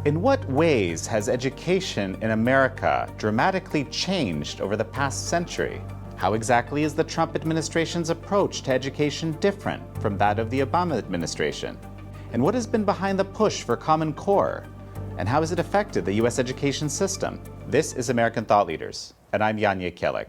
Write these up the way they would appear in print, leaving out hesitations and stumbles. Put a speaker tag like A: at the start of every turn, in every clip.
A: In what ways has education in America dramatically changed over the past century? How exactly is the Trump administration's approach to education different from that of the Obama administration? And what has been behind the push for Common Core? And how has it affected the U.S. education system? This is American Thought Leaders, and I'm Jekielek.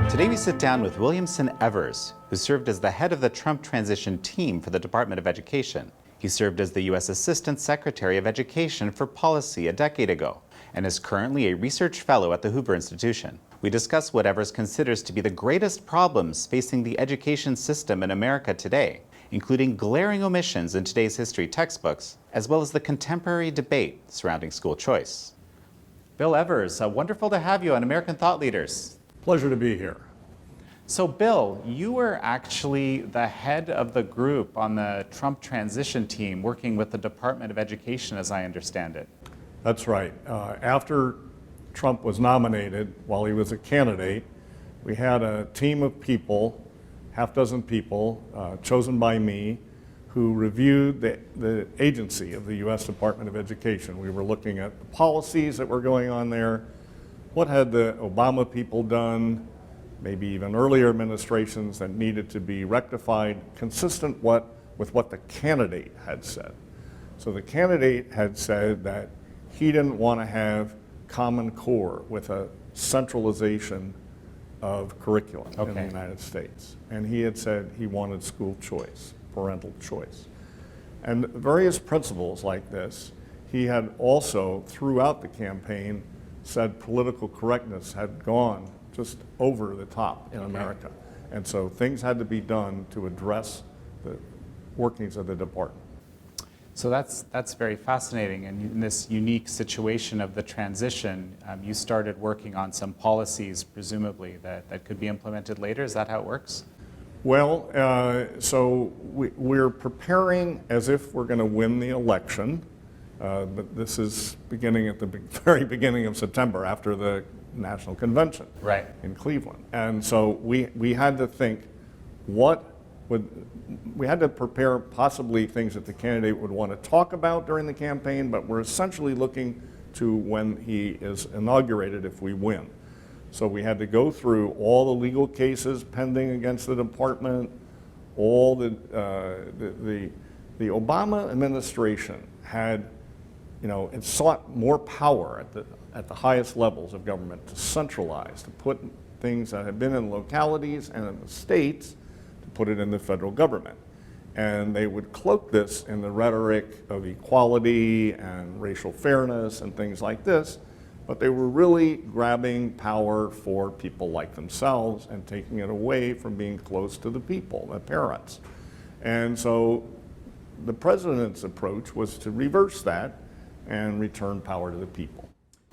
A: Today we sit down with Williamson Evers, who served as the head of the Trump transition team for the Department of Education. He served as the U.S. Assistant Secretary of Education for Policy a decade ago, and is currently a research fellow at the Hoover Institution. We discuss what Evers considers to be the greatest problems facing the education system in America today, including glaring omissions in today's history textbooks, as well as the contemporary debate surrounding school choice. Bill Evers, wonderful to have you on American Thought Leaders.
B: Pleasure to be here.
A: So Bill, you were actually the head of the group on the Trump transition team working with the Department of Education, as I understand it.
B: That's right. After Trump was nominated, while he was a candidate, we had a team of people, half dozen people, chosen by me, who reviewed the agency of the U.S. Department of Education. We were looking at the policies that were going on there, what had the Obama people done, maybe even earlier administrations that needed to be rectified, consistent with what the candidate had said. So the candidate had said that he didn't want to have Common Core with a centralization of curriculum in the United States. And he had said he wanted school choice, parental choice. And various principles like this, he had also, throughout the campaign, said political correctness had gone just over the top in America. And so things had to be done to address the workings of the department.
A: So that's very fascinating. And in this unique situation of the transition, you started working on some policies, presumably, that could be implemented later. Is that how it works?
B: Well, so we're preparing as if we're going to win the election. But this is beginning at the very beginning of September, after the National Convention in Cleveland. And so we had to think, we had to prepare possibly things that the candidate would want to talk about during the campaign, but we're essentially looking to when he is inaugurated if we win. So we had to go through all the legal cases pending against the department, all the Obama administration had, it sought more power at the highest levels of government to centralize, to put things that had been in localities and in the states, to put it in the federal government. And they would cloak this in the rhetoric of equality and racial fairness and things like this, but they were really grabbing power for people like themselves and taking it away from being close to the people, the parents. And so the president's approach was to reverse that and return power to the people.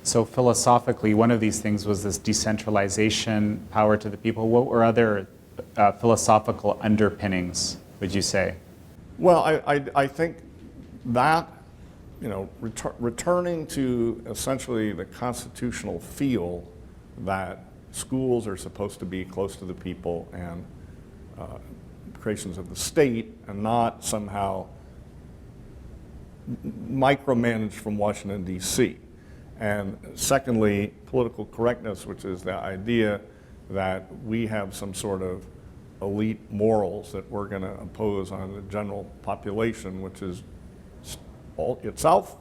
A: So philosophically, one of these things was this decentralization, power to the people. What were other philosophical underpinnings, would you say?
B: Well, I think that, returning to essentially the constitutional feel that schools are supposed to be close to the people and creations of the state, and not somehow micromanaged from Washington, D.C. And secondly, political correctness, which is the idea that we have some sort of elite morals that we're going to impose on the general population, which is itself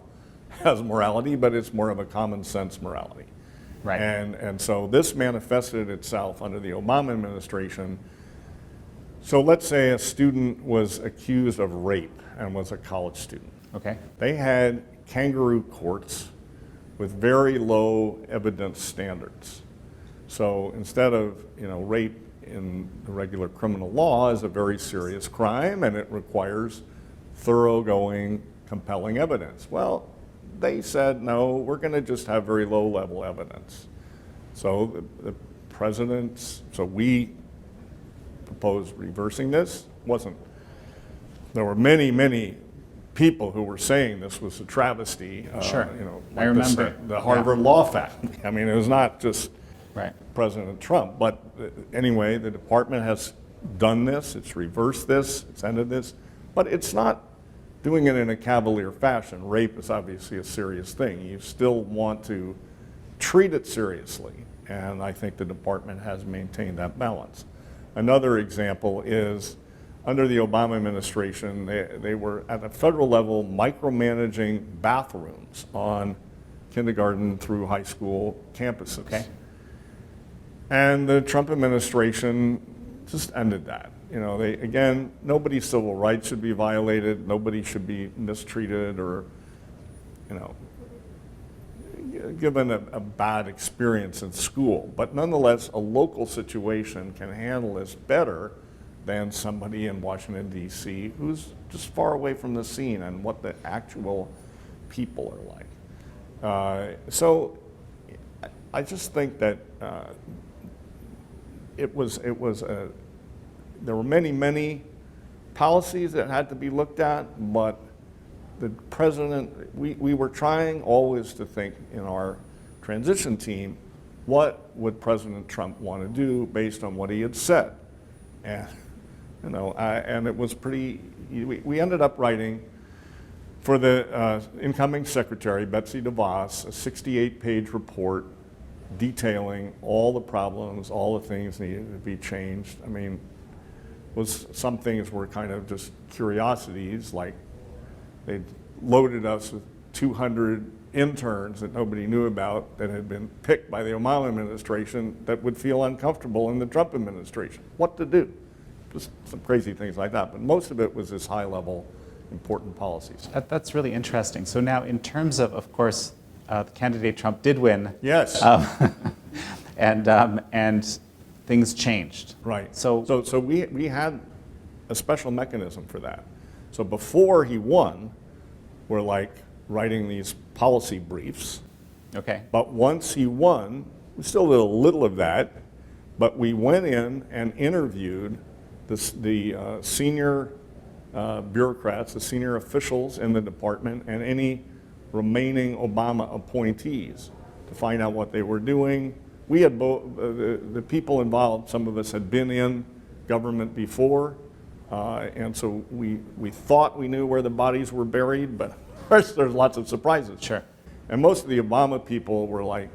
B: has morality, but it's more of a common sense morality.
A: Right.
B: And so this manifested itself under the Obama administration. So let's say a student was accused of rape and was a college student.
A: Okay. They
B: had kangaroo courts with very low evidence standards. So instead of, rape in the regular criminal law is a very serious crime and it requires thoroughgoing, compelling evidence. Well, they said, no, we're going to just have very low level evidence. So we proposed reversing this. There were many people who were saying this was a travesty.
A: Sure.
B: Like
A: I remember
B: the Harvard Law faculty. I mean, it was not just President Trump. But anyway, the department has done this. It's reversed this. It's ended this. But it's not doing it in a cavalier fashion. Rape is obviously a serious thing. You still want to treat it seriously, and I think the department has maintained that balance. Another example is under the Obama administration, they were at a federal level micromanaging bathrooms on kindergarten through high school campuses.
A: Okay.
B: And the Trump administration just ended that. You know, again, nobody's civil rights should be violated, nobody should be mistreated or, you know, given a bad experience in school. But nonetheless, a local situation can handle this better than somebody in Washington, D.C. who's just far away from the scene and what the actual people are like. So I just think that there were many policies that had to be looked at, but the president, we were trying always to think in our transition team, what would President Trump want to do based on what he had said? And, you know, and it was pretty, we ended up writing for the incoming secretary, Betsy DeVos, a 68-page report detailing all the problems, all the things needed to be changed. I mean, some things were kind of just curiosities, like they loaded us with 200 interns that nobody knew about that had been picked by the Obama administration that would feel uncomfortable in the Trump administration. What to do? Just some crazy things like that. But most of it was this high-level, important policies.
A: That's really interesting. So now, in terms of course, the candidate Trump did win.
B: Yes.
A: And things changed.
B: Right.
A: So
B: we had a special mechanism for that. So before he won, we're like writing these policy briefs.
A: Okay.
B: But once he won, we still did a little of that, but we went in and interviewed the senior bureaucrats, the senior officials in the department, and any remaining Obama appointees to find out what they were doing. We had the people involved, some of us had been in government before, and so we thought we knew where the bodies were buried, but of course there's lots of surprises.
A: Sure.
B: And most of the Obama people were like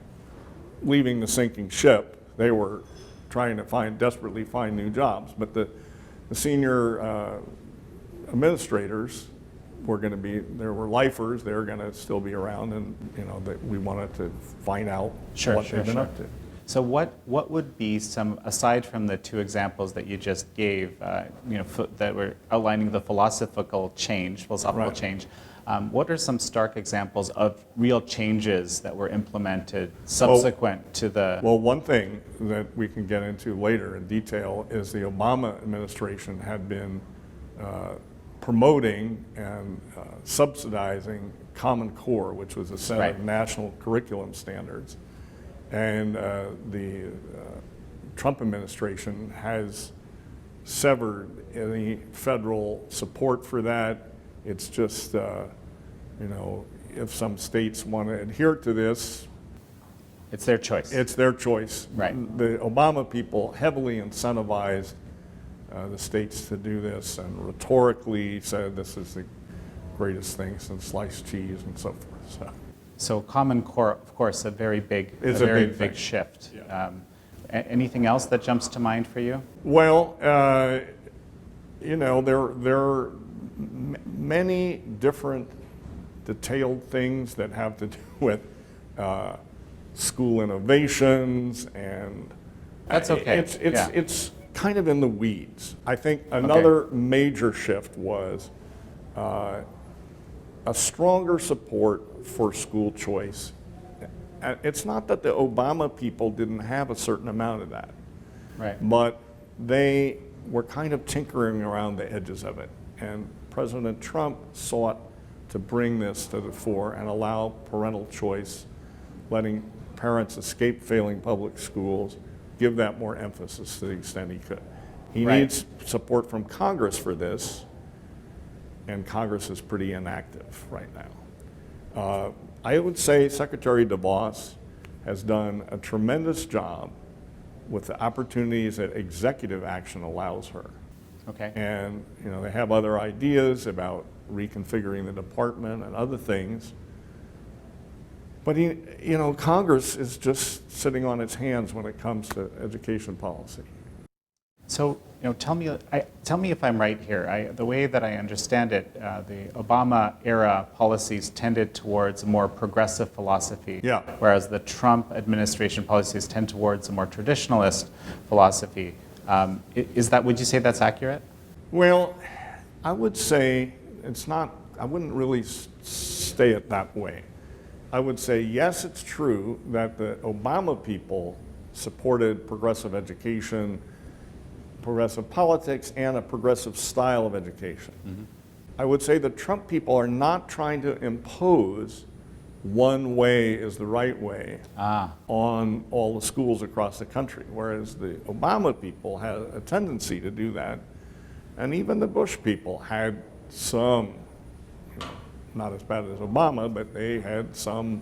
B: leaving the sinking ship. They were trying to desperately find new jobs, but the senior administrators were going to be, there were lifers, they were going to still be around, and you know, that we wanted to find out what they've been up to.
A: So what would be some, aside from the two examples that you just gave, that were outlining the philosophical change,
B: Right.
A: change, what are some stark examples of real changes that were implemented subsequent to the...
B: Well, one thing that we can get into later in detail is the Obama administration had been promoting and subsidizing Common Core, which was a set
A: Right.
B: of national curriculum standards. And the Trump administration has severed any federal support for that. It's just, if some states want to adhere to this,
A: It's their choice.
B: it's their choice.
A: Right.
B: The Obama people heavily incentivized the states to do this and rhetorically said this is the greatest thing since sliced cheese and so forth.
A: So Common Core, of course, a very big,
B: It's
A: a
B: a
A: very
B: big
A: big
B: thing.
A: shift.
B: Yeah.
A: Anything else that jumps to mind for you?
B: Well, there are many different detailed things that have to do with school innovations, and
A: That's okay.
B: It's kind of in the weeds. I think another major shift was a stronger support for school choice. It's not that the Obama people didn't have a certain amount of that,
A: Right.
B: but they were kind of tinkering around the edges of it. And President Trump sought to bring this to the fore and allow parental choice, letting parents escape failing public schools, give that more emphasis to the extent he could. He
A: Right.
B: needs support from Congress for this, and Congress is pretty inactive right now. I would say Secretary DeVos has done a tremendous job with the opportunities that executive action allows her.
A: Okay.
B: And they have other ideas about reconfiguring the department and other things. But Congress is just sitting on its hands when it comes to education policy.
A: So, tell me if I'm right here. The way that I understand it, the Obama era policies tended towards a more progressive philosophy,
B: Yeah.
A: whereas the Trump administration policies tend towards a more traditionalist philosophy. Would you say that's accurate?
B: Well, I would say it's not. I wouldn't really say it that way. I would say yes, it's true that the Obama people supported progressive education, progressive politics, and a progressive style of education. Mm-hmm. I would say the Trump people are not trying to impose one way is the right way on all the schools across the country, whereas the Obama people had a tendency to do that. And even the Bush people had some, not as bad as Obama, but they had some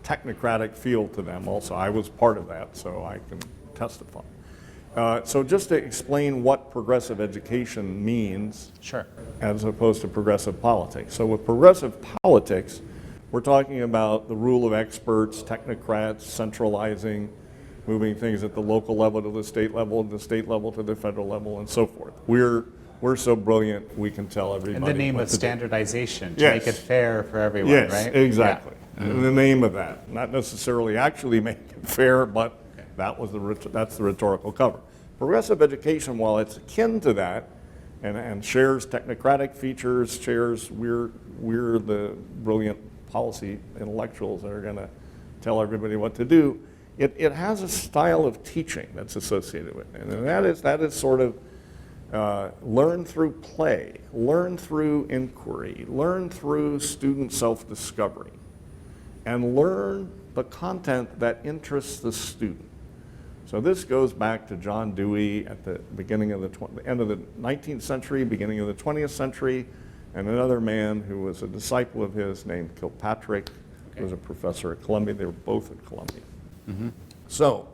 B: technocratic feel to them also. I was part of that, so I can testify. So just to explain what progressive education means,
A: sure,
B: as opposed to progressive politics. So with progressive politics, we're talking about the rule of experts, technocrats, centralizing, moving things at the local level to the state level, the state level to the federal level, and so forth. We're so brilliant, we can tell everybody.
A: In the name of standardization, to
B: yes.
A: make it fair for everyone,
B: yes,
A: right?
B: Yes, exactly.
A: Yeah. Mm-hmm.
B: In the name of that. Not necessarily actually make it fair, but that's the rhetorical cover. Progressive education, while it's akin to that, and shares technocratic features, shares we're the brilliant policy intellectuals that are going to tell everybody what to do, it has a style of teaching that's associated with it. And that is sort of learn through play, learn through inquiry, learn through student self-discovery, and learn the content that interests the student. So this goes back to John Dewey at the beginning of the end of the 19th century, beginning of the 20th century, and another man who was a disciple of his named Kilpatrick, who was a professor at Columbia. They were both at Columbia. Mm-hmm. So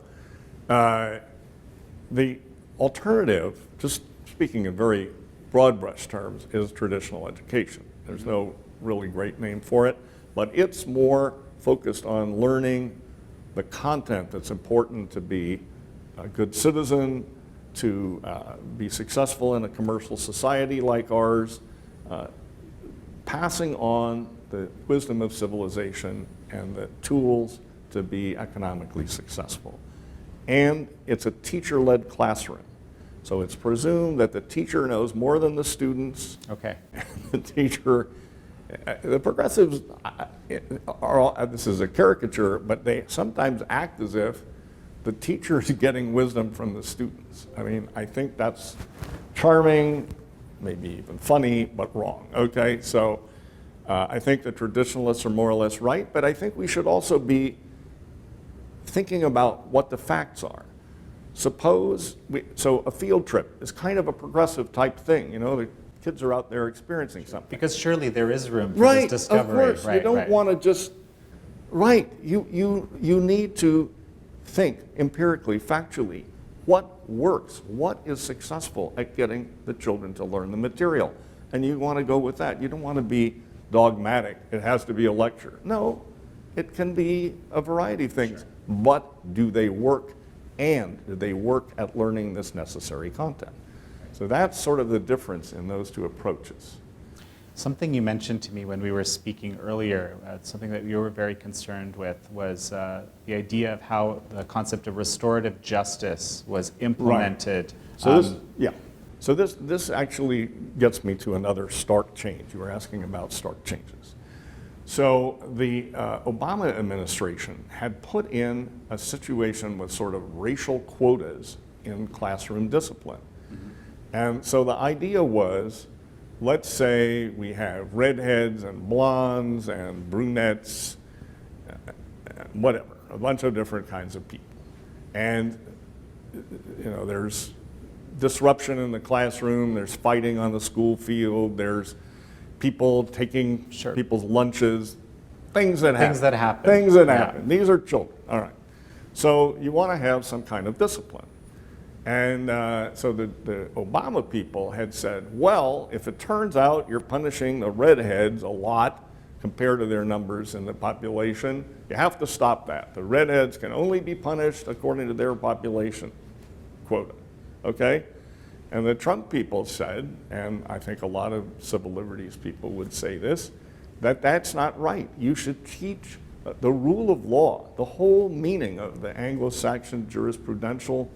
B: the alternative, just speaking in very broad brush terms, is traditional education. There's no really great name for it, but it's more focused on learning the content that's important to be a good citizen, to be successful in a commercial society like ours, passing on the wisdom of civilization and the tools to be economically successful. And it's a teacher-led classroom. So it's presumed that the teacher knows more than the students.
A: Okay.
B: The teacher, the progressives, this is a caricature, but they sometimes act as if the teacher is getting wisdom from the students. I mean, I think that's charming, maybe even funny, but wrong, okay? So I think the traditionalists are more or less right, but I think we should also be thinking about what the facts are. So a field trip is kind of a progressive type thing, the kids are out there experiencing something.
A: Because surely there is room for this discovery.
B: Of course, you don't want to just, you need to think empirically, factually, what works, what is successful at getting the children to learn the material. And you want to go with that. You don't want to be dogmatic. It has to be a lecture. No, it can be a variety of things. Sure. But do they work, and do they work at learning this necessary content? So that's sort of the difference in those two approaches.
A: Something you mentioned to me when we were speaking earlier, something that you were very concerned with, was the idea of how the concept of restorative justice was implemented.
B: Right. So this actually gets me to another stark change. You were asking about stark changes. So the Obama administration had put in a situation with sort of racial quotas in classroom discipline. Mm-hmm. And so the idea was, let's say we have redheads and blondes and brunettes, whatever, a bunch of different kinds of people. And there's disruption in the classroom, there's fighting on the school field, there's people taking people's lunches, things that happen. These are children, all right. So you want to have some kind of discipline. And so the Obama people had said, well, if it turns out you're punishing the redheads a lot compared to their numbers in the population, you have to stop that. The redheads can only be punished according to their population quota, okay? And the Trump people said, and I think a lot of civil liberties people would say this, that that's not right. You should teach the rule of law, the whole meaning of the Anglo-Saxon jurisprudential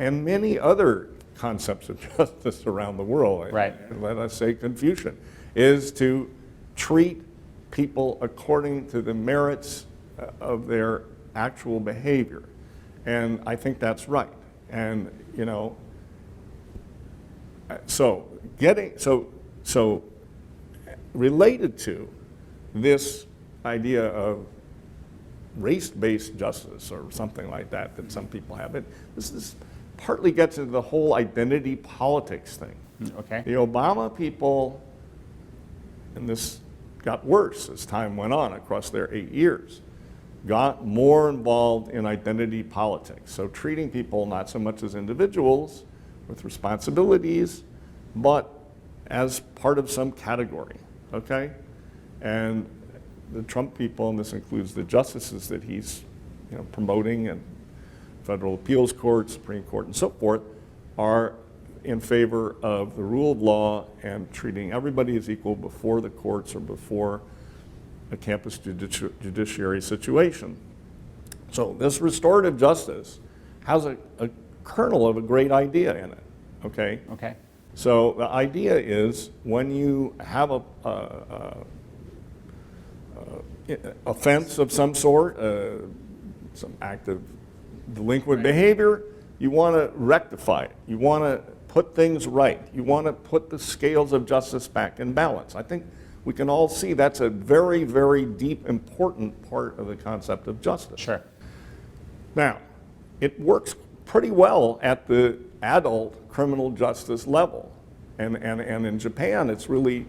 B: and many other concepts of justice around the world.
A: Right.
B: Let us say Confucian, is to treat people according to the merits of their actual behavior. And I think that's right. And, you know, so related to this idea of race-based justice or something like that some people have, this partly gets into the whole identity politics thing.
A: Okay.
B: The Obama people, and this got worse as time went on across their 8 years, got more involved in identity politics. So treating people not so much as individuals with responsibilities, but as part of some category, okay? And the Trump people, and this includes the justices that he's promoting and federal appeals court, Supreme Court, and so forth, are in favor of the rule of law and treating everybody as equal before the courts or before a campus judiciary situation. So this restorative justice has a kernel of a great idea in it, okay?
A: Okay. So
B: the idea is when you have a offense of some sort, some act of delinquent behavior, you want to rectify it. You want to put things right. You want to put the scales of justice back in balance. I think we can all see that's a very, very deep, important part of the concept of justice.
A: Sure.
B: Now, it works pretty well at the adult criminal justice level. And in Japan, it's really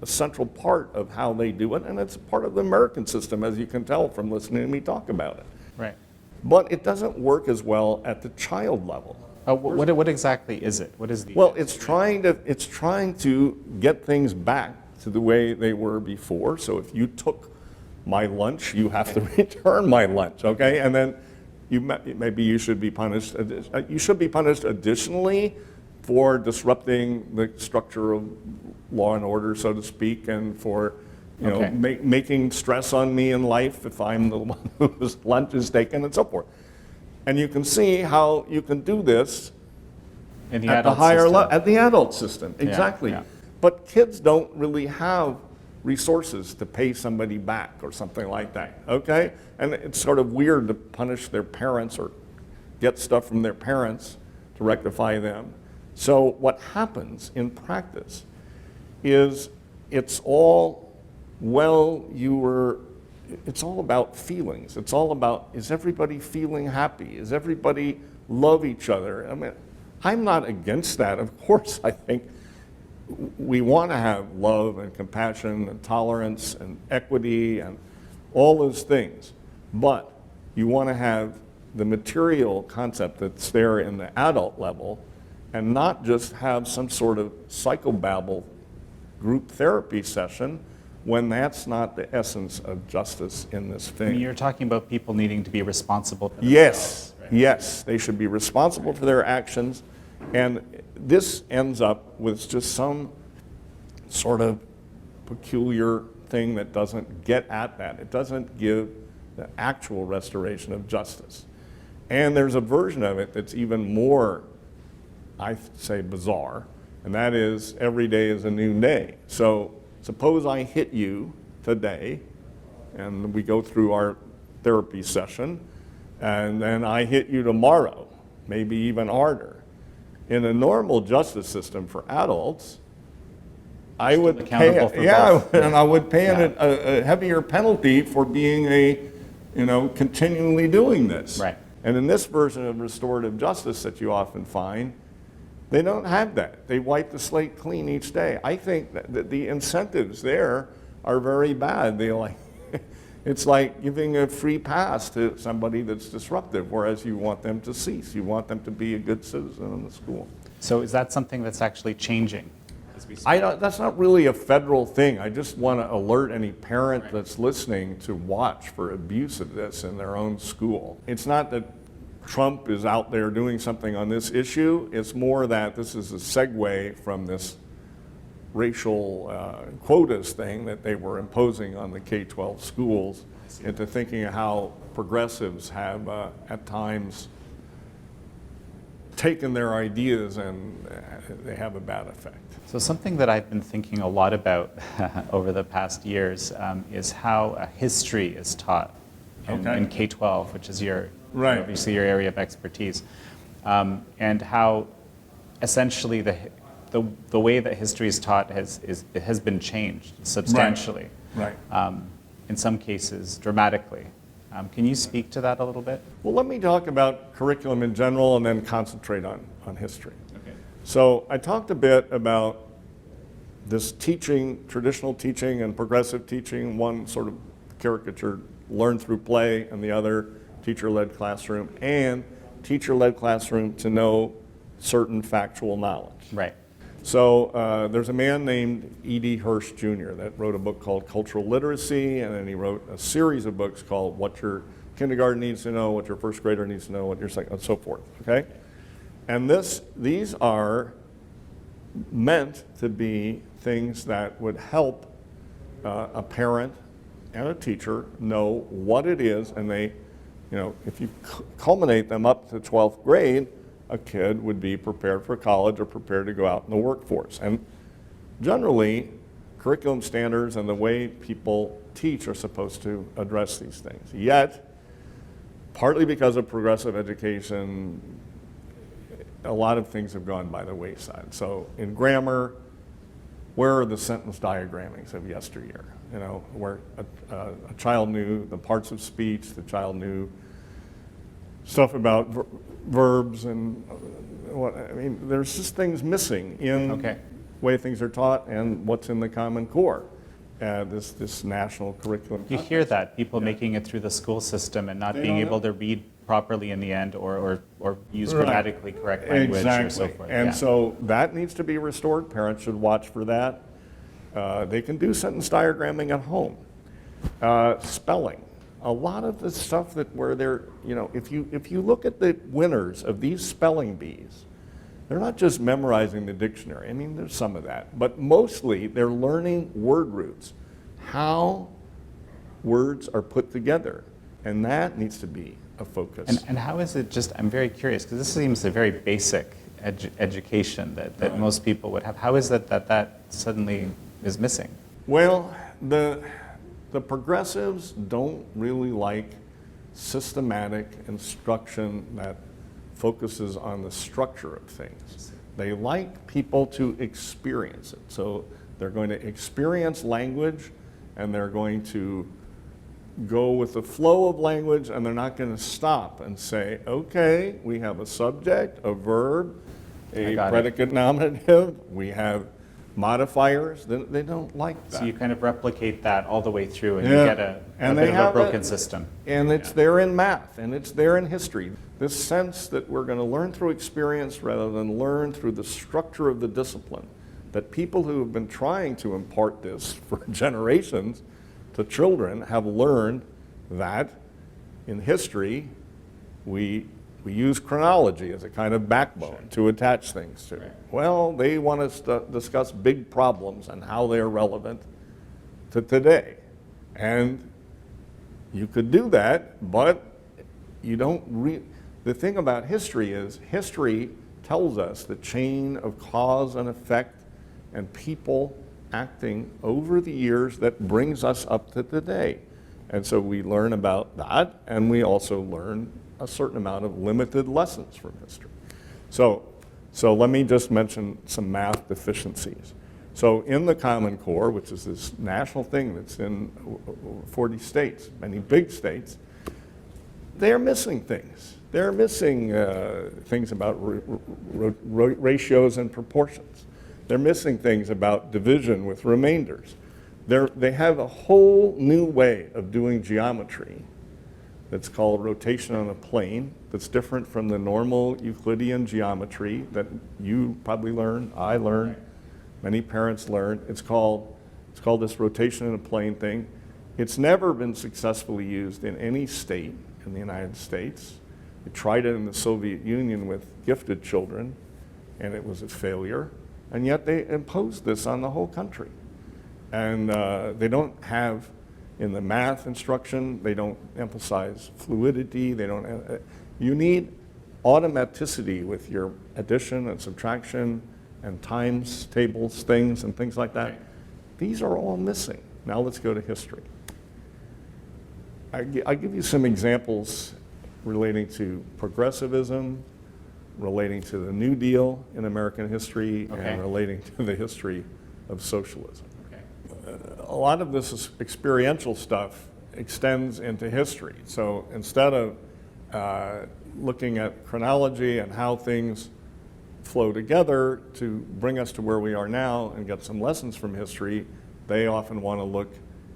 B: a central part of how they do it, and it's part of the American system, as you can tell from listening to me talk about it.
A: Right.
B: But it doesn't work as well at the child level.
A: What exactly is it? What is the?
B: Well, it's trying to get things back to the way they were before. So if you took my lunch, you have to return my lunch, okay? And then maybe you should be punished. You should be punished additionally for disrupting the structure of law and order, so to speak, and for making stress on me in life if I'm the one whose lunch is taken and so forth. And you can see how you can do this
A: in the
B: at the higher level, at the adult system, exactly.
A: Yeah.
B: But kids don't really have resources to pay somebody back or something like that, okay? And it's sort of weird to punish their parents or get stuff from their parents to rectify them. So what happens in practice is it's all about feelings. It's all about, is everybody feeling happy? Is everybody love each other? I mean, I'm not against that. Of course, I think we want to have love and compassion and tolerance and equity and all those things. But you want to have the material concept that's there in the adult level and not just have some sort of psychobabble group therapy session when that's not the essence of justice in this thing.
A: I mean, you're talking about people needing to be responsible for themselves.
B: Yes, right? Yes, they should be responsible for their actions, and this ends up with just some sort of peculiar thing that doesn't get at that. It doesn't give the actual restoration of justice. And there's a version of it that's even more, I say, bizarre, and that is every day is a new day. So suppose I hit you today, and we go through our therapy session, and then I hit you tomorrow, maybe even harder. In a normal justice system for adults, I would pay, and I would pay a heavier penalty for being continually doing this.
A: Right.
B: And in this version of restorative justice that you often find, they don't have that. They wipe the slate clean each day. I think that the incentives there are very bad. They It's like giving a free pass to somebody that's disruptive, whereas you want them to cease. You want them to be a good citizen in the school.
A: So is that something that's actually changing as we speak?
B: That's not really a federal thing. I just want to alert any parent that's listening to watch for abuse of this in their own school. It's not that Trump is out there doing something on this issue. It's more that this is a segue from this racial quotas thing that they were imposing on the K-12 schools into thinking of how progressives have at times taken their ideas and they have a bad effect.
A: So something that I've been thinking a lot about over the past years is how history is taught in K-12, which is obviously your area of expertise, and how essentially the way that history is taught has been changed substantially.
B: Right.
A: In some cases, dramatically. Can you speak to that a little bit?
B: Well, let me talk about curriculum in general and then concentrate on history.
A: Okay.
B: So I talked a bit about this teaching, traditional teaching and progressive teaching, one sort of caricature, learn through play, and the other teacher-led classroom, and teacher-led classroom to know certain factual knowledge.
A: Right.
B: So there's a man named E.D. Hirsch Jr. that wrote a book called Cultural Literacy, and then he wrote a series of books called What Your Kindergarten Needs to Know, What Your First Grader Needs to Know, What Your Second, and so forth, okay? And these are meant to be things that would help a parent and a teacher know what it is, and they, if you culminate them up to 12th grade, a kid would be prepared for college or prepared to go out in the workforce. And generally, curriculum standards and the way people teach are supposed to address these things. Yet, partly because of progressive education, a lot of things have gone by the wayside. So in grammar, where are the sentence diagrammings of yesteryear? Where a child knew the parts of speech, the child knew stuff about verbs and there's just things missing in the way things are taught and what's in the Common Core, this national curriculum.
A: You hear that, people making it through the school system and not being able to read properly in the end or use grammatically correct language or so forth.
B: And so that needs to be restored. Parents should watch for that. They can do sentence diagramming at home. Spelling. A lot of the stuff where they're, if you look at the winners of these spelling bees, they're not just memorizing the dictionary. I mean, there's some of that, but mostly they're learning word roots, how words are put together, and that needs to be a focus.
A: And how is it I'm very curious, because this seems a very basic education that most people would have. How is it that suddenly is missing?
B: Well, the progressives don't really like systematic instruction that focuses on the structure of things. They like people to experience it. So they're going to experience language, and they're going to go with the flow of language, and they're not going to stop and say, okay, we have a subject, a verb, a predicate nominative, we have modifiers. They don't like that.
A: So you kind of replicate that all the way through, and you get a bit of a broken system.
B: And it's there in math, and it's there in history. This sense that we're going to learn through experience rather than learn through the structure of the discipline, that people who have been trying to impart this for generations to children have learned that in history we use chronology as a kind of backbone to attach things to. Right. Well, they want us to discuss big problems and how they're relevant to today. And you could do that, but you don't the thing about history is history tells us the chain of cause and effect and people acting over the years that brings us up to today. And so we learn about that, and we also learn a certain amount of limited lessons from history. So let me just mention some math deficiencies. So in the Common Core, which is this national thing that's in 40 states, many big states, they're missing things. They're missing things about ratios and proportions. They're missing things about division with remainders. They have a whole new way of doing geometry that's called rotation on a plane, that's different from the normal Euclidean geometry that you probably learned, I learned, many parents learned. It's called this rotation in a plane thing. It's never been successfully used in any state in the United States. They tried it in the Soviet Union with gifted children, and it was a failure. And yet they imposed this on the whole country. And they don't have, in the math instruction, they don't emphasize fluidity. They don't. You need automaticity with your addition and subtraction and times tables, things, and things like that. These are all missing. Now let's go to history. I'll give you some examples relating to progressivism, relating to the New Deal in American history, and relating to the history of socialism. A lot of this experiential stuff extends into history. So instead of looking at chronology and how things flow together to bring us to where we are now and get some lessons from history, they often want to look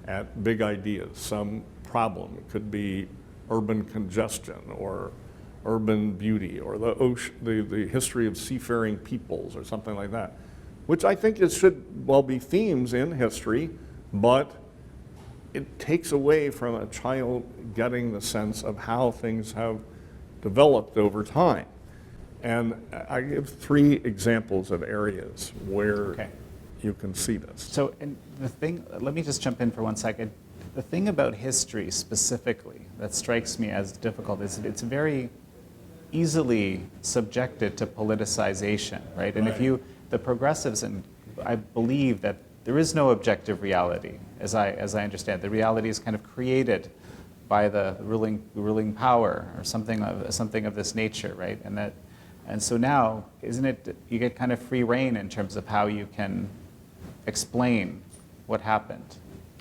B: at big ideas, some problem. It could be urban congestion or urban beauty or the history of seafaring peoples or something like that, which I think it should well be themes in history, but it takes away from a child getting the sense of how things have developed over time. And I give 3 examples of areas where you can see this.
A: So, and the thing, let me just jump in for 1 second. The thing about history specifically that strikes me as difficult is it's very easily subjected to politicization, right? And if you, the progressives, and I believe that there is no objective reality, as I understand. The reality is kind of created by the ruling power or something of this nature, right? And so now, isn't it, you get kind of free rein in terms of how you can explain what happened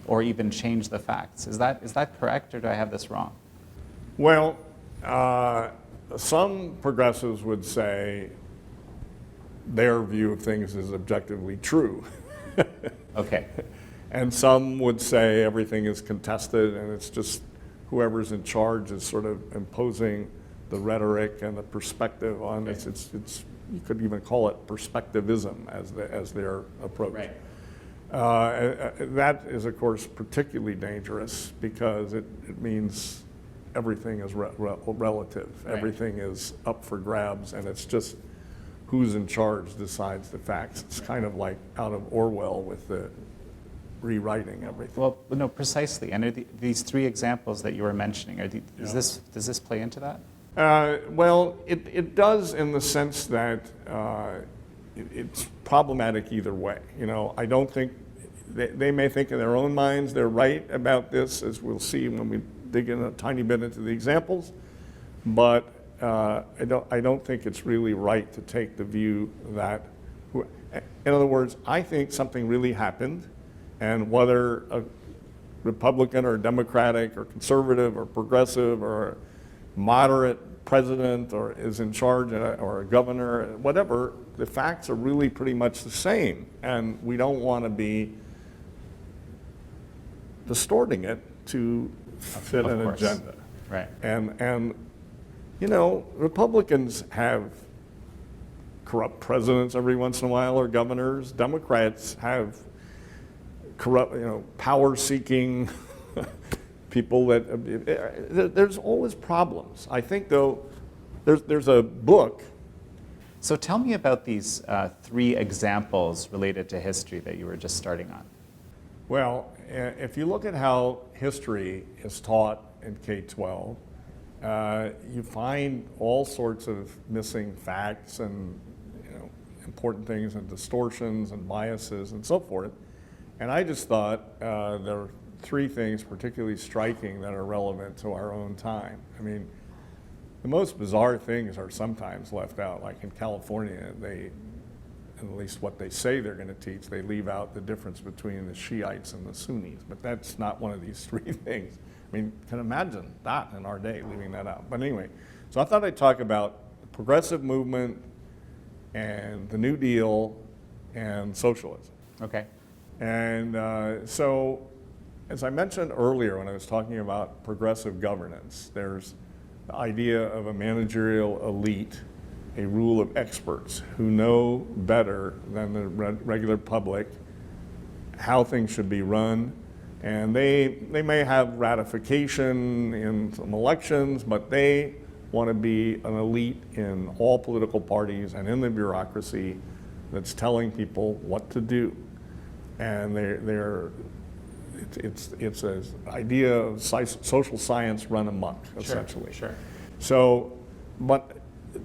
A: or even change the facts. Is that correct, or do I have this wrong?
B: Well, some progressives would say their view of things is objectively true.
A: Okay.
B: And some would say everything is contested and it's just whoever's in charge is sort of imposing the rhetoric and the perspective on it. It's you could even call it perspectivism as their approach.
A: Right.
B: That is, of course, particularly dangerous because it means everything is relative.
A: Right.
B: Everything is up for grabs, and it's just who's in charge decides the facts. It's kind of like out of Orwell with the rewriting everything.
A: Well, no, precisely. And are these 3 examples that you were mentioning, does this play into that?
B: Well, it does in the sense that it's problematic either way. You know, I don't think they may think in their own minds they're right about this, as we'll see when we dig in a tiny bit into the examples. But I don't think it's really right to take the view that, in other words, I think something really happened, and whether a Republican or Democratic or conservative or progressive or moderate president or is in charge or a governor, whatever, the facts are really pretty much the same, and we don't want to be distorting it to fit an agenda.
A: Right.
B: And you know, Republicans have corrupt presidents every once in a while, or governors. Democrats have corrupt, power-seeking people that there's always problems. I think, though, there's a book.
A: So tell me about these 3 examples related to history that you were just starting on.
B: Well, if you look at how history is taught in K-12, you find all sorts of missing facts and important things and distortions and biases and so forth. And I just thought there are 3 things particularly striking that are relevant to our own time. I mean, the most bizarre things are sometimes left out. Like in California, at least what they say they're going to teach, they leave out the difference between the Shiites and the Sunnis. But that's not one of these 3 things. I mean, can imagine that in our day, leaving that out. But anyway, so I thought I'd talk about the progressive movement and the New Deal and socialism.
A: Okay.
B: And so, as I mentioned earlier when I was talking about progressive governance, there's the idea of a managerial elite, a rule of experts who know better than the regular public how things should be run. And they may have ratification in some elections, but they want to be an elite in all political parties and in the bureaucracy that's telling people what to do. And it's an idea of social science run amok, essentially.
A: Sure.
B: So, but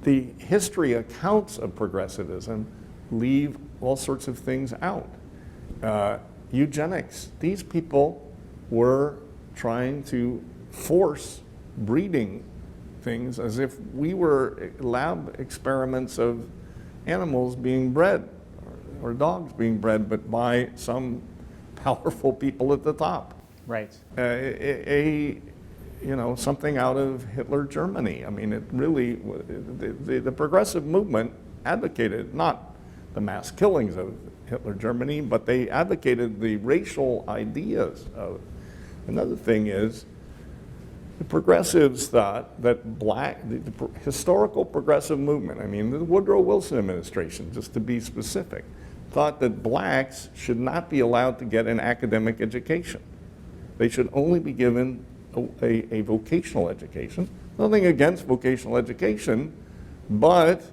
B: the history accounts of progressivism leave all sorts of things out. Eugenics. These people were trying to force breeding things as if we were lab experiments of animals being bred or dogs being bred, but by some powerful people at the top.
A: Right.
B: Something out of Hitler Germany. I mean, it really, the progressive movement advocated not the mass killings of Hitler Germany, but they advocated the racial ideas of. Another thing is, the progressives thought that the historical progressive movement, I mean, the Woodrow Wilson administration, just to be specific, thought that blacks should not be allowed to get an academic education. They should only be given a vocational education. Nothing against vocational education, but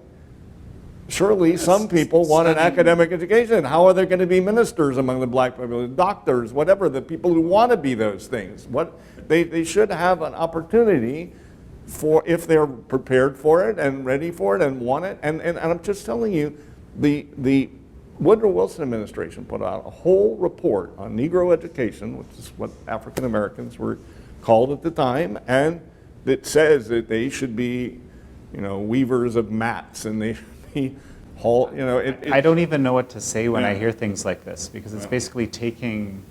B: surely some people want an academic education. How are there going to be ministers among the black population, doctors, whatever, the people who want to be those things? They should have an opportunity for, if they're prepared for it and ready for it and want it. And I'm just telling you, the Woodrow Wilson administration put out a whole report on Negro education, which is what African Americans were called at the time, and it says that they should be, weavers of mats, and they should be
A: I don't even know what to say when I hear things like this, because it's basically taking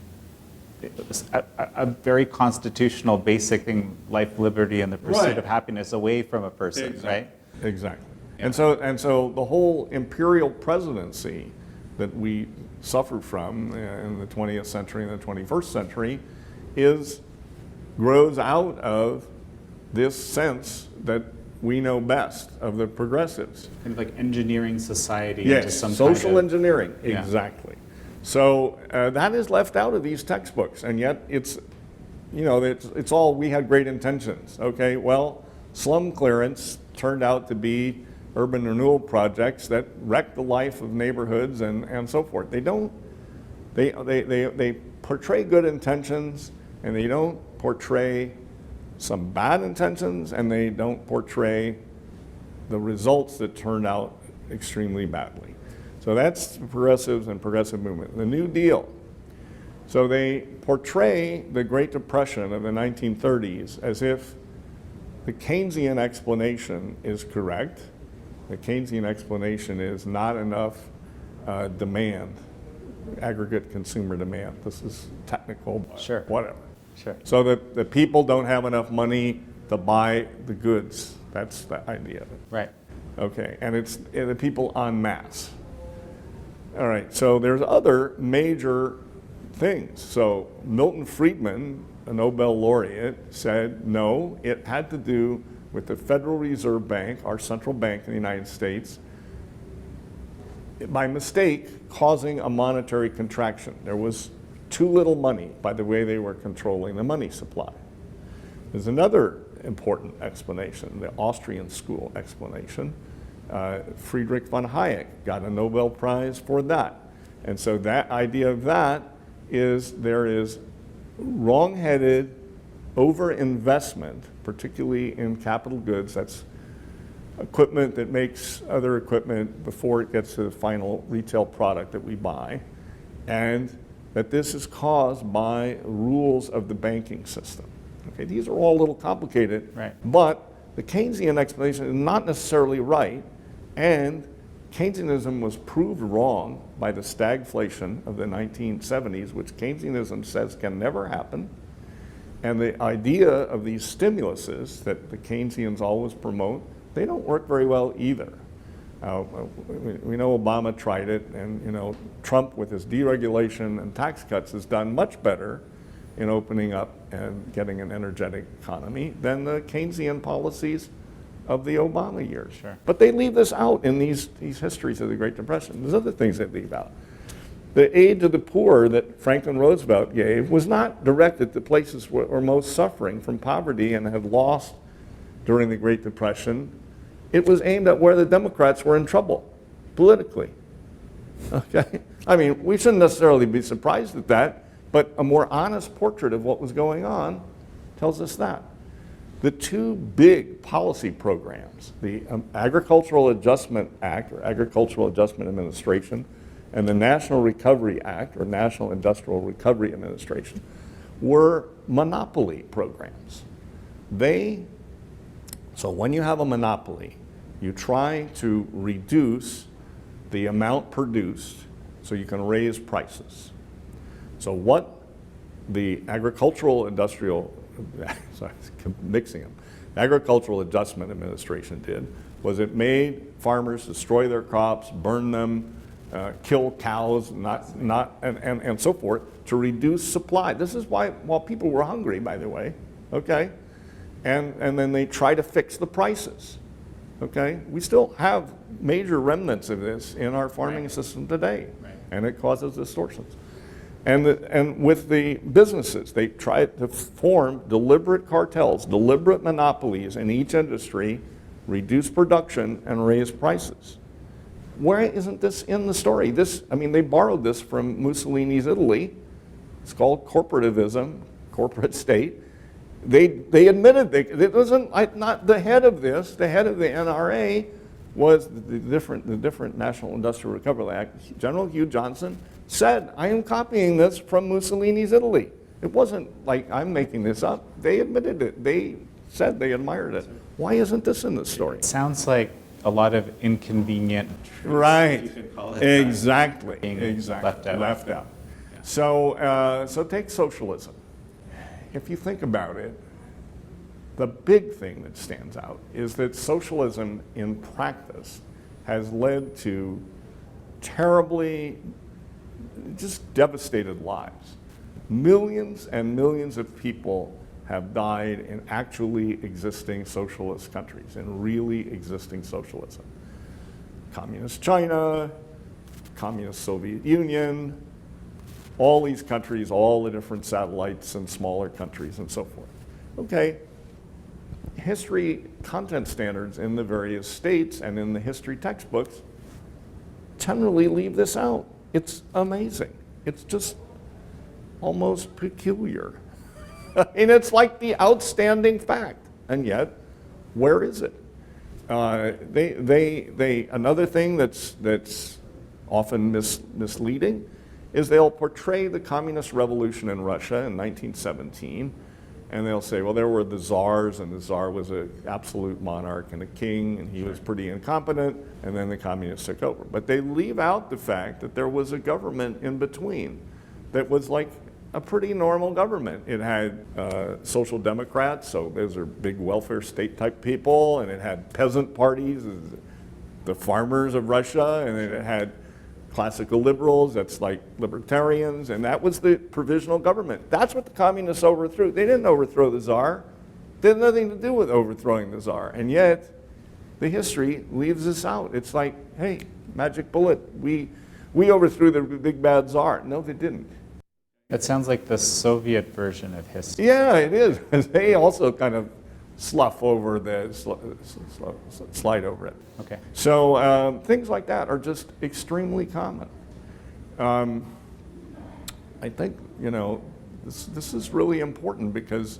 A: a very constitutional basic thing, life, liberty, and the pursuit of happiness away from a person, right?
B: Exactly. Yeah. And so the whole imperial presidency that we suffer from in the 20th century and the 21st century grows out of this sense that we know best of the progressives.
A: Kind of like engineering society
B: into
A: into some
B: social engineering, exactly. So that is left out of these textbooks, and yet it's all, we had great intentions. Okay, well, slum clearance turned out to be urban renewal projects that wreck the life of neighborhoods and so forth. They portray good intentions, and they don't portray some bad intentions, and they don't portray the results that turned out extremely badly. So that's progressives and progressive movement. The New Deal. So they portray the Great Depression of the 1930s as if the Keynesian explanation is correct. The Keynesian explanation is not enough demand, aggregate consumer demand. This is technical, but whatever.
A: Sure.
B: So the people don't have enough money to buy the goods. That's the idea of it.
A: Right.
B: Okay, and it's the people en masse. All right, so there's other major things. So Milton Friedman, a Nobel laureate, said no, it had to do with the Federal Reserve Bank, our central bank in the United States, by mistake causing a monetary contraction. There was too little money by the way they were controlling the money supply. There's another important explanation, the Austrian school explanation. Friedrich von Hayek got a Nobel Prize for that. And so that idea of that is there is wrong-headed overinvestment, particularly in capital goods. That's equipment that makes other equipment before it gets to the final retail product that we buy. And that this is caused by rules of the banking system. Okay, these are all a little complicated,
A: right,
B: but the Keynesian explanation is not necessarily right, and Keynesianism was proved wrong by the stagflation of the 1970s, which Keynesianism says can never happen. And the idea of these stimuluses that the Keynesians always promote, they don't work very well either. We know Obama tried it, and Trump with his deregulation and tax cuts has done much better in opening up and getting an energetic economy than the Keynesian policies of the Obama years.
A: Sure.
B: But they leave this out in these histories of the Great Depression. There's other things they leave out. The aid to the poor that Franklin Roosevelt gave was not directed to places who were most suffering from poverty and had lost during the Great Depression. It was aimed at where the Democrats were in trouble politically. Okay? I mean, we shouldn't necessarily be surprised at that, but a more honest portrait of what was going on tells us that. The two big policy programs, the Agricultural Adjustment Act, or Agricultural Adjustment Administration, and the National Recovery Act, or National Industrial Recovery Administration, were monopoly programs. So when you have a monopoly, you try to reduce the amount produced so you can raise prices. So what the Agricultural Industrial, sorry, mixing them, Agricultural Adjustment Administration did was it made farmers destroy their crops, burn them, kill cows, and so forth, to reduce supply. This is why, while people were hungry, by the way, okay? And then they try to fix the prices, okay? We still have major remnants of this in our farming system today, and it causes distortions. And with the businesses, they try to form deliberate cartels, deliberate monopolies in each industry, reduce production, and raise prices. Where isn't this in the story? They borrowed this from Mussolini's Italy. It's called corporativism, corporate state. They admitted it wasn't not the head of this. The head of the NRA was the different National Industrial Recovery Act. General Hugh Johnson said, "I am copying this from Mussolini's Italy." It wasn't like I'm making this up. They admitted it. They said they admired it. Why isn't this in the story?
A: It sounds like a lot of inconvenient truths.
B: Right.
A: You could call it
B: exactly.
A: Being
B: Exactly.
A: left out.
B: Yeah. So take socialism. If you think about it, the big thing that stands out is that socialism in practice has led to terribly, just devastated lives. Millions and millions of people have died in actually existing socialist countries, in really existing socialism. Communist China, Communist Soviet Union, all these countries, all the different satellites and smaller countries and so forth. Okay, history content standards in the various states and in the history textbooks generally leave this out. It's amazing. It's just almost peculiar. It's like the outstanding fact, and yet, where is it? Another thing that's often misleading is they'll portray the communist revolution in Russia in 1917, and they'll say, well, there were the czars, and the czar was an absolute monarch and a king, and he was pretty incompetent, and then the communists took over. But they leave out the fact that there was a government in between that was like a pretty normal government. It had social democrats, so those are big welfare state type people, and it had peasant parties, the farmers of Russia, and it had classical liberals, that's like libertarians, and that was the provisional government. That's what the communists overthrew. They didn't overthrow the czar. They had nothing to do with overthrowing the czar, and yet the history leaves this out. It's like, hey, magic bullet, we overthrew the big bad czar. No, they didn't.
A: It sounds like the Soviet version of history.
B: Yeah, it is. They also kind of slough over slide over it.
A: Okay.
B: So things like that are just extremely common. I think, this is really important, because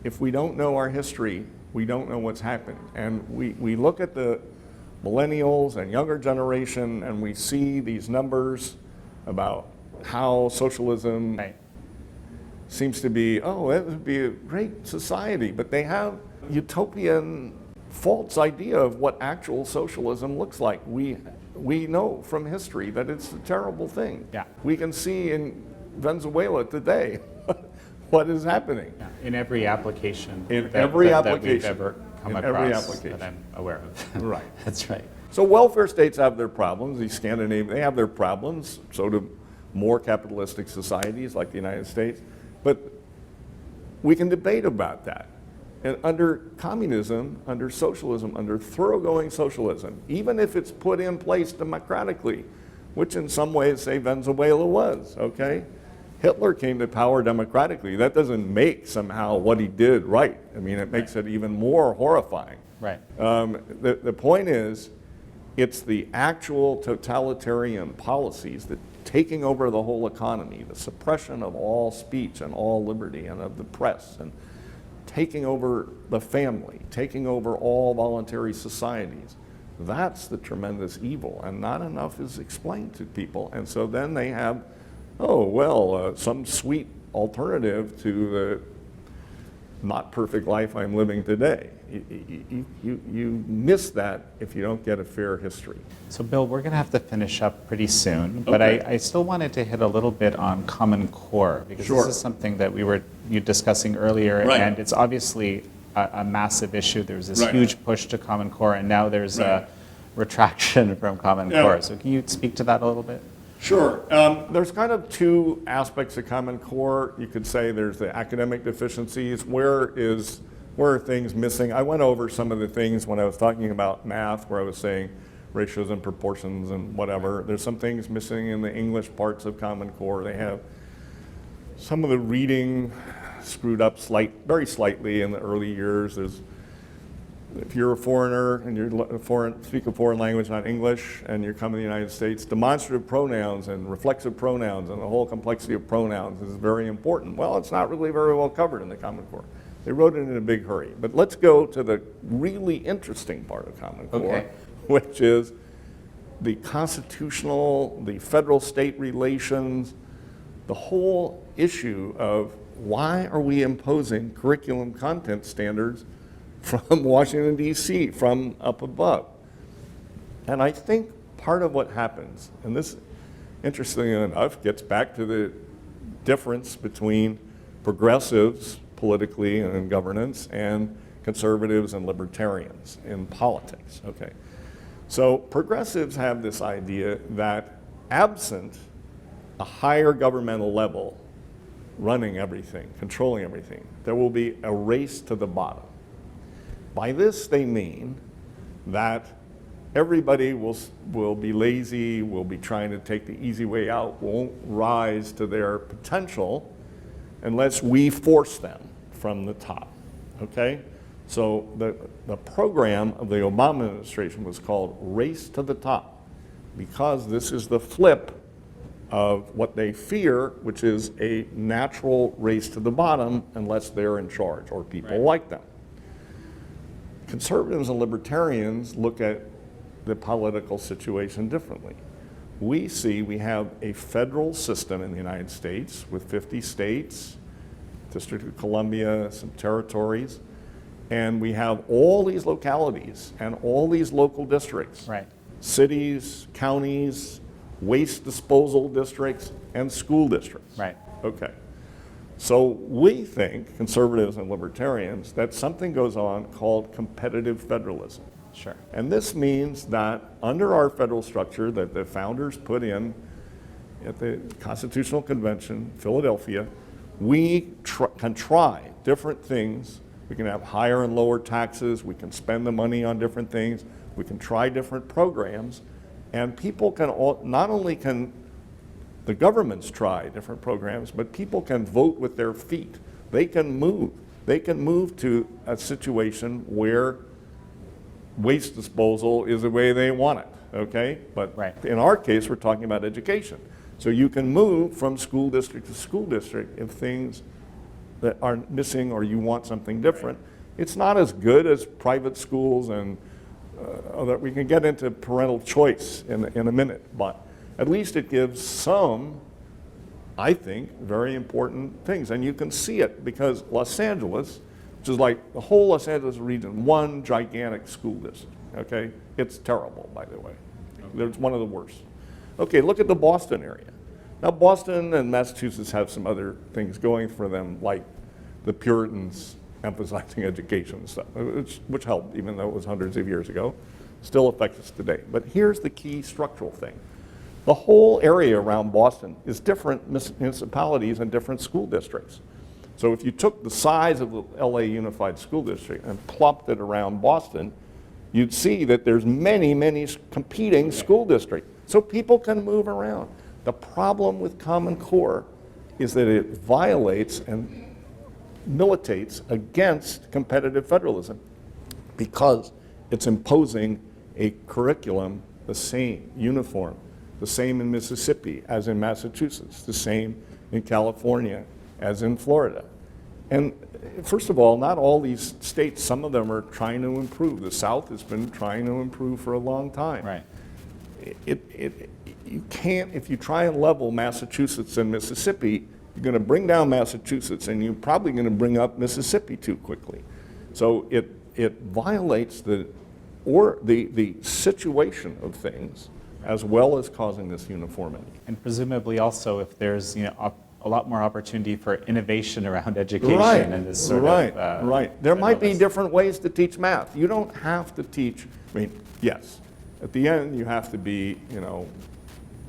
B: if we don't know our history, we don't know what's happened. And we look at the millennials and younger generation, and we see these numbers about how socialism seems to be, oh, it would be a great society, but they have utopian false idea of what actual socialism looks like. We know from history that it's a terrible thing.
A: Yeah.
B: We can see in Venezuela today what is happening.
A: Yeah. In every application
B: In
A: that
B: every
A: we've
B: application.
A: ever come
B: In
A: across
B: every application.
A: that I'm aware of.
B: Right.
A: That's right.
B: So welfare states have their problems. These Scandinavian, they have their problems. So do more capitalistic societies like the United States. But we can debate about that. And under communism, under socialism, under thoroughgoing socialism, even if it's put in place democratically, which in some ways, say, Venezuela was, okay? Hitler came to power democratically. That doesn't make somehow what he did right. I mean, it makes it even more horrifying.
A: Right.
B: The point is, it's the actual totalitarian policies that taking over the whole economy, the suppression of all speech and all liberty and of the press, and taking over the family, taking over all voluntary societies. That's the tremendous evil, and not enough is explained to people. And so then they have, oh, well, some sweet alternative to the not perfect life I'm living today. You miss that if you don't get a fair history.
A: So Bill, we're going to have to finish up pretty soon, but I still wanted to hit a little bit on Common Core, because this is something that we were discussing earlier, and it's obviously a massive issue. There was this huge push to Common Core, and now there's a retraction from Common Core. So can you speak to that a little bit?
B: Sure. There's kind of two aspects of Common Core. You could say there's the academic deficiencies. Where are things missing? I went over some of the things when I was talking about math, where I was saying ratios and proportions and whatever. There's some things missing in the English parts of Common Core. They have some of the reading screwed up very slightly in the early years. If you're a foreigner and you speak a foreign language, not English, and you're coming to the United States, demonstrative pronouns and reflexive pronouns and the whole complexity of pronouns is very important. Well, it's not really very well covered in the Common Core. They wrote it in a big hurry. But let's go to the really interesting part of Common Core, which is the constitutional, the federal-state relations, the whole issue of why are we imposing curriculum content standards from Washington, D.C., from up above. And I think part of what happens, and this, interestingly enough, gets back to the difference between progressives politically and in governance and conservatives and libertarians in politics. Okay. So progressives have this idea that absent a higher governmental level running everything, controlling everything, there will be a race to the bottom. By this, they mean that everybody will be lazy, will be trying to take the easy way out, won't rise to their potential unless we force them from the top, okay? So the program of the Obama administration was called Race to the Top, because this is the flip of what they fear, which is a natural race to the bottom unless they're in charge or people like them. Conservatives and libertarians look at the political situation differently. We have a federal system in the United States with 50 states, District of Columbia, some territories, and we have all these localities and all these local districts, cities, counties, waste disposal districts, and school districts. Okay. So we think, conservatives and libertarians, that something goes on called competitive federalism.
A: Sure.
B: And this means that under our federal structure that the founders put in at the Constitutional Convention, Philadelphia, we can try different things. We can have higher and lower taxes. We can spend the money on different things. We can try different programs. And people can not only can the governments try different programs, but people can vote with their feet. They can move. They can move to a situation where waste disposal is the way they want it, okay? But in our case, we're talking about education. So you can move from school district to school district if things that are missing or you want something different. It's not as good as private schools, and that we can get into parental choice in a minute, but at least it gives some, I think, very important things. And you can see it because Los Angeles, which is like the whole Los Angeles region, one gigantic school district, okay? It's terrible, by the way. It's one of the worst. Okay, look at the Boston area. Now, Boston and Massachusetts have some other things going for them, like the Puritans emphasizing education and stuff, which helped, even though it was hundreds of years ago. Still affects us today. But here's the key structural thing. The whole area around Boston is different municipalities and different school districts. So if you took the size of the LA Unified School District and plopped it around Boston, you'd see that there's many, many competing school districts. So people can move around. The problem with Common Core is that it violates and militates against competitive federalism because it's imposing a curriculum the same, uniform, the same in Mississippi as in Massachusetts, the same in California as in Florida. And first of all, not all these states, some of them are trying to improve. The South has been trying to improve for a long time.
A: Right.
B: You can't, if you try and level Massachusetts and Mississippi, you're going to bring down Massachusetts and you're probably going to bring up Mississippi too quickly. So it violates the situation of things as well as causing this uniformity.
A: And presumably also if there's a lot more opportunity for innovation around education and this sort of
B: Right. There might be different ways to teach math. You don't have to teach, I mean, yes, at the end you have to be,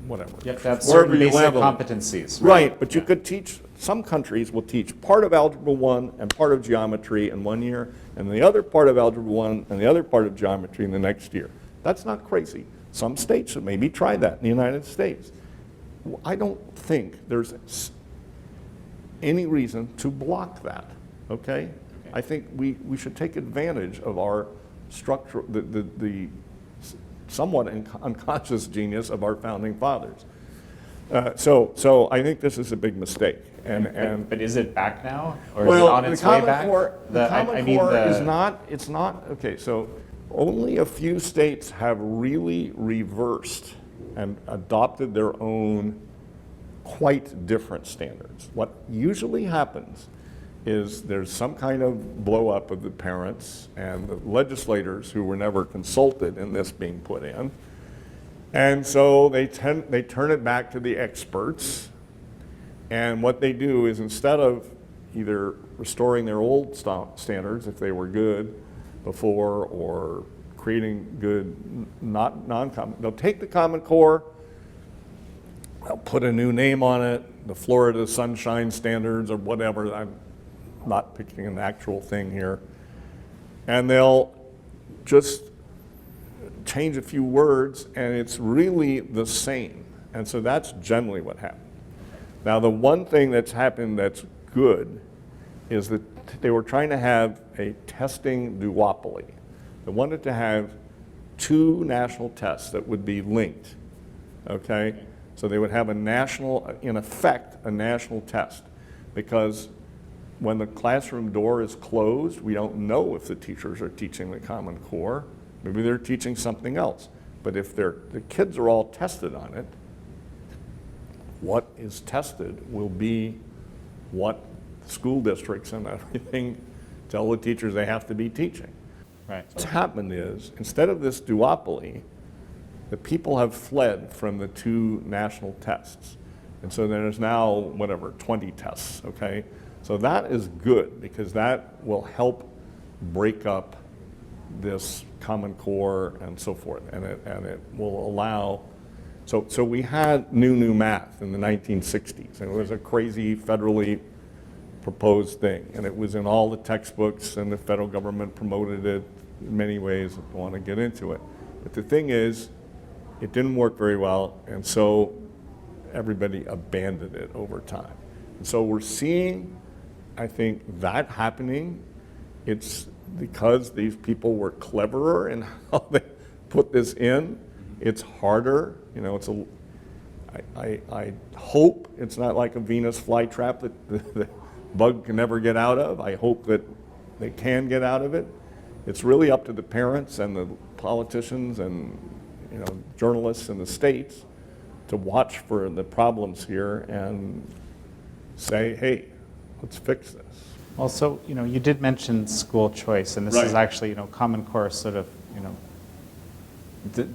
B: whatever.
A: You have to have certain basic competencies.
B: Right, but you could teach, some countries will teach part of Algebra 1 and part of geometry in 1 year, and the other part of Algebra 1 and the other part of geometry in the next year. That's not crazy. Some states have maybe tried that in the United States. I don't think there's any reason to block that, okay? I think we should take advantage of our structure, the somewhat unconscious genius of our founding fathers. So I think this is a big mistake.
A: But is it back now? Or
B: well,
A: is it on its way back?
B: The Common Core is not, it's not, okay, so only a few states have really reversed and adopted their own quite different standards. What usually happens is there's some kind of blow up of the parents and the legislators who were never consulted in this being put in. And so they turn it back to the experts. And what they do is instead of either restoring their old standards, if they were good before, or creating good non-common, they'll take the Common Core, they'll put a new name on it, the Florida Sunshine Standards or whatever. I'm not picking an actual thing here. And they'll just change a few words and it's really the same. And so that's generally what happened. Now the one thing that's happened that's good is that they were trying to have a testing duopoly. They wanted to have two national tests that would be linked, okay? So they would have a national, in effect, a national test, because when the classroom door is closed, we don't know if the teachers are teaching the Common Core. Maybe they're teaching something else. But if the kids are all tested on it, what is tested will be what school districts and everything tell the teachers they have to be teaching.
A: Right.
B: What's happened is, instead of this duopoly, the people have fled from the two national tests. And so there's now, whatever, 20 tests, okay? So that is good, because that will help break up this Common Core and so forth, and it will allow, so we had new math in the 1960s, and it was a crazy federally proposed thing, and it was in all the textbooks, and the federal government promoted it in many ways. I don't want to get into it. But the thing is, it didn't work very well, and so everybody abandoned it over time. And so we're seeing, I think, that happening. It's because these people were cleverer in how they put this in. It's harder, it's I hope it's not like a Venus flytrap that the bug can never get out of. I hope that they can get out of it. It's really up to the parents and the politicians and journalists in the states to watch for the problems here and say, hey, let's fix this.
A: Also, you did mention school choice, and this
B: Right.
A: is actually, Common Core sort of,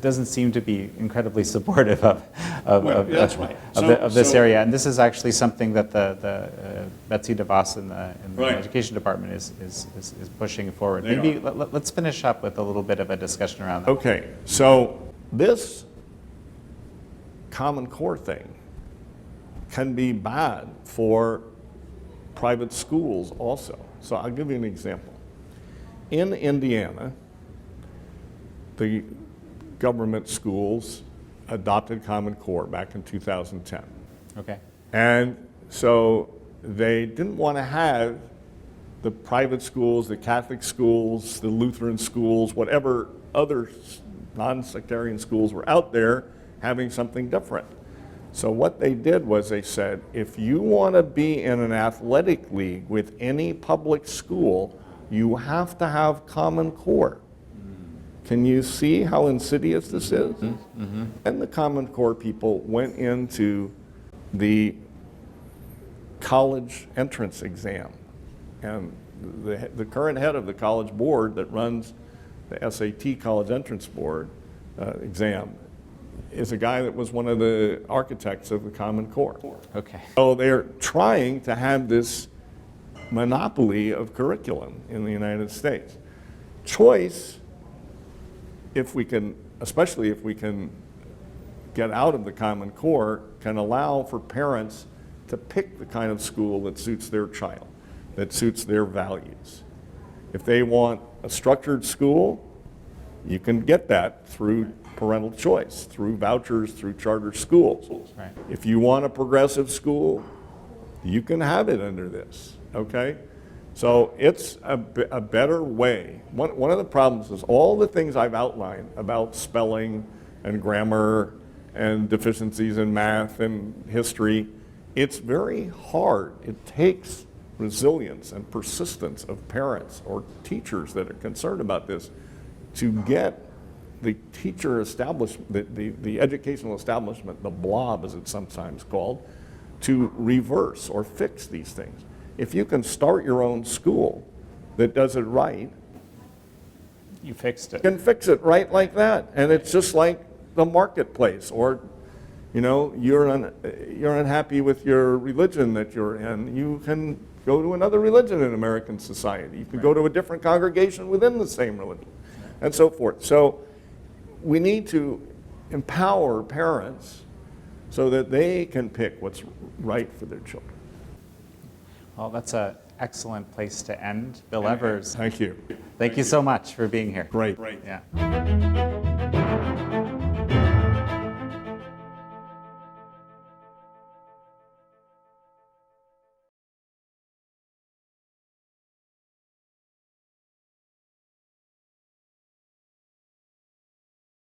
A: doesn't seem to be incredibly supportive of
B: that's right.
A: of this area. And this is actually something that the Betsy DeVos in the
B: Right.
A: Education Department is pushing forward.
B: They
A: Maybe
B: are.
A: let's finish up with a little bit of a discussion around that.
B: Okay, so this Common Core thing can be bad for private schools also. So I'll give you an example. In Indiana, the government schools adopted Common Core back in 2010.
A: Okay.
B: And so they didn't want to have the private schools, the Catholic schools, the Lutheran schools, whatever other non-sectarian schools were out there having something different. So what they did was they said, if you want to be in an athletic league with any public school, you have to have Common Core. Can you see how insidious this is? Mm-hmm. And the Common Core people went into the college entrance exam. And the current head of the college board that runs the SAT college entrance board exam is a guy that was one of the architects of the Common Core.
A: Okay.
B: So they're trying to have this monopoly of curriculum in the United States. Choice, if we can, especially if we can get out of the Common Core, can allow for parents to pick the kind of school that suits their child, that suits their values. If they want a structured school, you can get that through parental choice, through vouchers, through charter schools.
A: Right.
B: If you want a progressive school, you can have it under this, okay? So it's a better way. One of the problems is all the things I've outlined about spelling and grammar and deficiencies in math and history, it's very hard. It takes resilience and persistence of parents or teachers that are concerned about this to get the teacher establishment, the educational establishment, the blob as it's sometimes called, to reverse or fix these things. If you can start your own school that does it right,
A: You fixed it.
B: you can fix it right like that. And it's just like the marketplace, or you know, you're unhappy with your religion that you're in, you can go to another religion in American society. You can go to a different congregation within the same religion, and so forth. So we need to empower parents so that they can pick what's right for their children.
A: Well, that's an excellent place to end. Bill Evers,
B: Thank you.
A: thank you so much for being here.
B: Great.
A: Yeah.